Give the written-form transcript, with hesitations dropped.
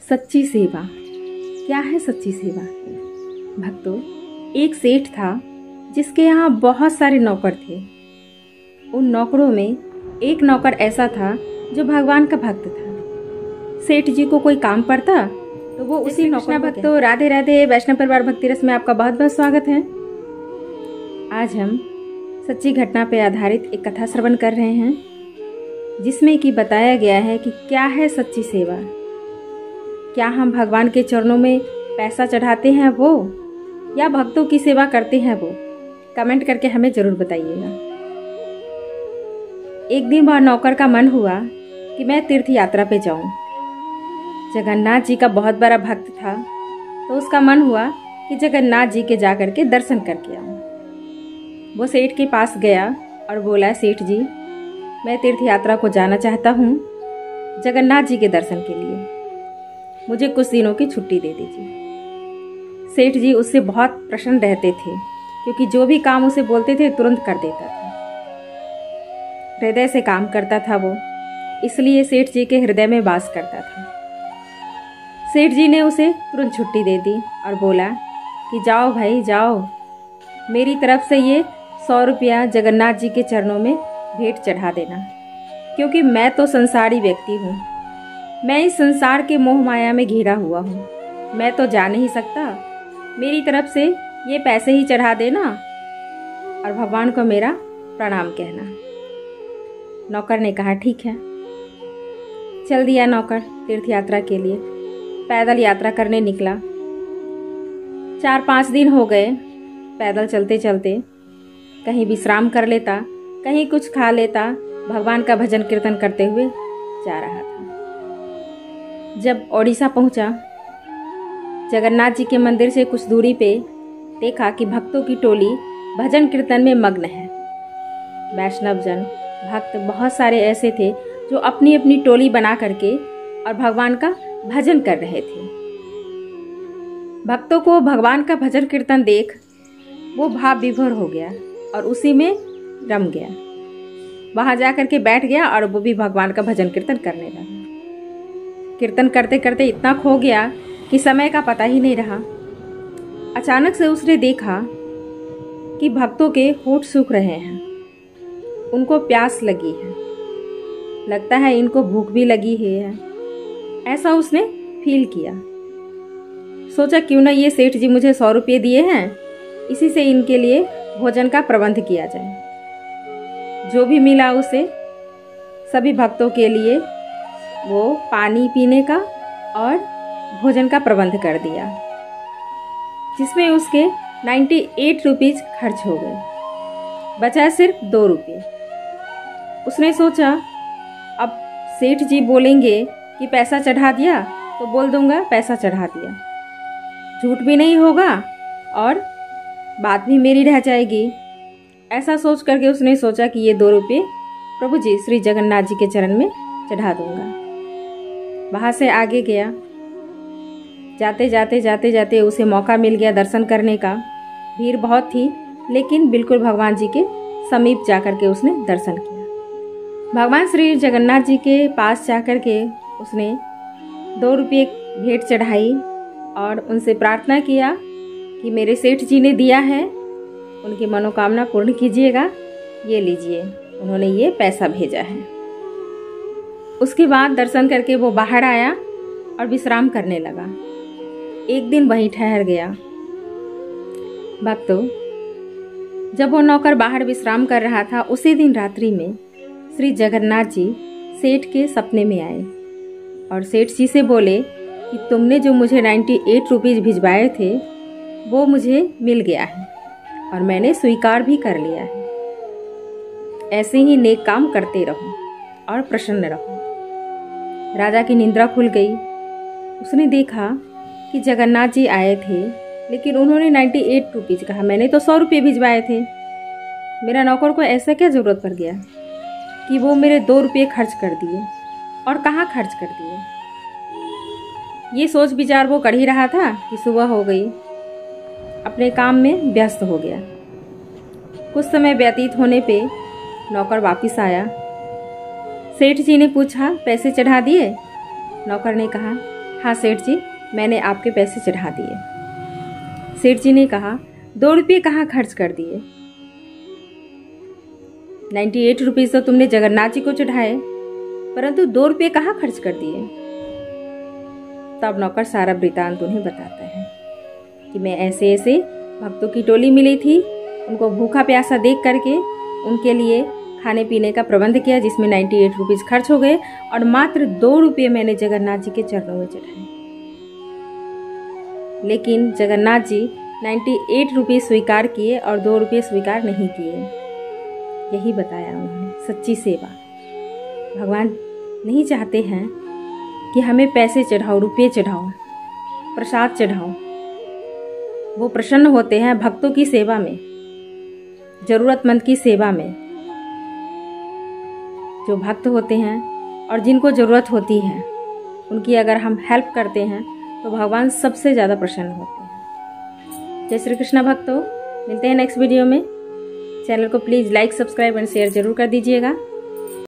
सच्ची सेवा। क्या है सच्ची सेवा? भक्तों, एक सेठ था जिसके यहाँ बहुत सारे नौकर थे। उन नौकरों में एक नौकर ऐसा था जो भगवान का भक्त था। सेठ जी को कोई काम पड़ता तो वो उसी नौकर। भक्तों, राधे राधे। वैष्णव परिवार भक्ति रस में आपका बहुत बहुत स्वागत है। आज हम सच्ची घटना पर आधारित एक कथा श्रवण कर रहे हैं जिसमें कि बताया गया है कि क्या है सच्ची सेवा। क्या हम भगवान के चरणों में पैसा चढ़ाते हैं वो, या भक्तों की सेवा करते हैं वो? कमेंट करके हमें जरूर बताइएगा। एक दिन वह नौकर का मन हुआ कि मैं तीर्थ यात्रा पे जाऊं। जगन्नाथ जी का बहुत बड़ा भक्त था, तो उसका मन हुआ कि जगन्नाथ जी के जाकर के दर्शन करके आऊं। वो सेठ के पास गया और बोला, सेठ जी, मैं तीर्थ यात्रा को जाना चाहता हूं जगन्नाथ जी के दर्शन के लिए। मुझे कुछ दिनों की छुट्टी दे दीजिए। सेठ जी उससे बहुत प्रसन्न रहते थे क्योंकि जो भी काम उसे बोलते थे तुरंत कर देता था। हृदय से काम करता था वो, इसलिए सेठ जी के हृदय में वास करता था। सेठ जी ने उसे तुरंत छुट्टी दे दी और बोला कि जाओ भाई जाओ, मेरी तरफ से ये 100 रुपया जगन्नाथ जी के चरणों में भेंट चढ़ा देना, क्योंकि मैं तो संसारी व्यक्ति हूँ। मैं इस संसार के मोह माया में घिरा हुआ हूँ। मैं तो जा नहीं सकता, मेरी तरफ से ये पैसे ही चढ़ा देना और भगवान को मेरा प्रणाम कहना। नौकर ने कहा, ठीक है। चल दिया नौकर तीर्थ यात्रा के लिए। पैदल यात्रा करने निकला। 4-5 दिन हो गए पैदल चलते चलते। कहीं विश्राम कर लेता, कहीं कुछ खा लेता, भगवान का भजन कीर्तन करते हुए जा रहा था। जब ओडिशा पहुंचा, जगन्नाथ जी के मंदिर से कुछ दूरी पे देखा कि भक्तों की टोली भजन कीर्तन में मग्न है। वैष्णव जन भक्त बहुत सारे ऐसे थे जो अपनी अपनी टोली बना करके और भगवान का भजन कर रहे थे। भक्तों को भगवान का भजन कीर्तन देख वो भाव विभोर हो गया और उसी में रम गया। वहां जाकर के बैठ गया और वो भी भगवान का भजन कीर्तन करने लगा। कीर्तन करते करते इतना खो गया कि समय का पता ही नहीं रहा। अचानक से उसने देखा कि भक्तों के होठ सूख रहे हैं, उनको प्यास लगी है, लगता है इनको भूख भी लगी है। ऐसा उसने फील किया। सोचा क्यों ना ये सेठ जी मुझे 100 रुपये दिए हैं, इसी से इनके लिए भोजन का प्रबंध किया जाए। जो भी मिला उसे सभी भक्तों के लिए वो पानी पीने का और भोजन का प्रबंध कर दिया, जिसमें उसके 98 रुपीज खर्च हो गए। बचा सिर्फ 2 रुपये। उसने सोचा अब सेठ जी बोलेंगे कि पैसा चढ़ा दिया तो बोल दूंगा पैसा चढ़ा दिया, झूठ भी नहीं होगा और बात भी मेरी रह जाएगी। ऐसा सोच करके उसने सोचा कि ये 2 रुपये प्रभु जी श्री जगन्नाथ जी के चरण में चढ़ा दूंगा। वहाँ से आगे गया। जाते जाते उसे मौका मिल गया दर्शन करने का। भीड़ बहुत थी, लेकिन बिल्कुल भगवान जी के समीप जाकर के उसने दर्शन किया। भगवान श्री जगन्नाथ जी के पास जाकर के उसने 2 रुपये भेंट चढ़ाई और उनसे प्रार्थना किया कि मेरे सेठ जी ने दिया है, उनकी मनोकामना पूर्ण कीजिएगा, ये लीजिए, उन्होंने ये पैसा भेजा है। उसके बाद दर्शन करके वो बाहर आया और विश्राम करने लगा। एक दिन वहीं ठहर गया। भक्तों, जब वो नौकर बाहर विश्राम कर रहा था, उसी दिन रात्रि में श्री जगन्नाथ जी सेठ के सपने में आए और सेठ जी से बोले कि तुमने जो मुझे 98 रुपीज भिजवाए थे वो मुझे मिल गया है और मैंने स्वीकार भी कर लिया है। ऐसे ही नेक काम करते रहो और प्रसन्न रहो। राजा की निंद्रा खुल गई। उसने देखा कि जगन्नाथ जी आए थे, लेकिन उन्होंने 98 रुपीज कहा। मैंने तो 100 रुपये भिजवाए थे। मेरा नौकर को ऐसा क्या जरूरत पड़ गया कि वो मेरे 2 रुपये खर्च कर दिए, और कहाँ खर्च कर दिए। ये सोच विचार वो कर ही रहा था कि सुबह हो गई। अपने काम में व्यस्त हो गया। कुछ समय व्यतीत होने पे नौकर वापस आया। सेठ जी ने पूछा, पैसे चढ़ा दिए? नौकर ने कहा, हाँ सेठ जी, मैंने आपके पैसे चढ़ा दिए। सेठ जी ने कहा, 2 रुपये कहाँ खर्च कर दिए? 98 रुपीज़ तो तुमने जगन्नाथ जी को चढ़ाए, परंतु 2 रुपये कहाँ खर्च कर दिए? तब नौकर सारा वृतांत उन्हें बताता है कि मैं ऐसे ऐसे भक्तों की टोली मिली थी, उनको भूखा प्यासा देख करके उनके लिए खाने पीने का प्रबंध किया, जिसमें 98 रुपीज़ खर्च हो गए और मात्र 2 रुपये मैंने जगन्नाथ जी के चरणों में चढ़ाए। लेकिन जगन्नाथ जी 98 रुपये स्वीकार किए और 2 रुपये स्वीकार नहीं किए। यही बताया उन्होंने, सच्ची सेवा। भगवान नहीं चाहते हैं कि हमें पैसे चढ़ाओ, रुपये चढ़ाओ, प्रसाद चढ़ाओ। वो प्रसन्न होते हैं भक्तों की सेवा में, जरूरतमंद की सेवा में। जो भक्त होते हैं और जिनको ज़रूरत होती है, उनकी अगर हम हेल्प करते हैं तो भगवान सबसे ज़्यादा प्रसन्न होते हैं। जय श्री कृष्णा भक्तों, मिलते हैं नेक्स्ट वीडियो में। चैनल को please like, subscribe and share जरूर कर दीजिएगा।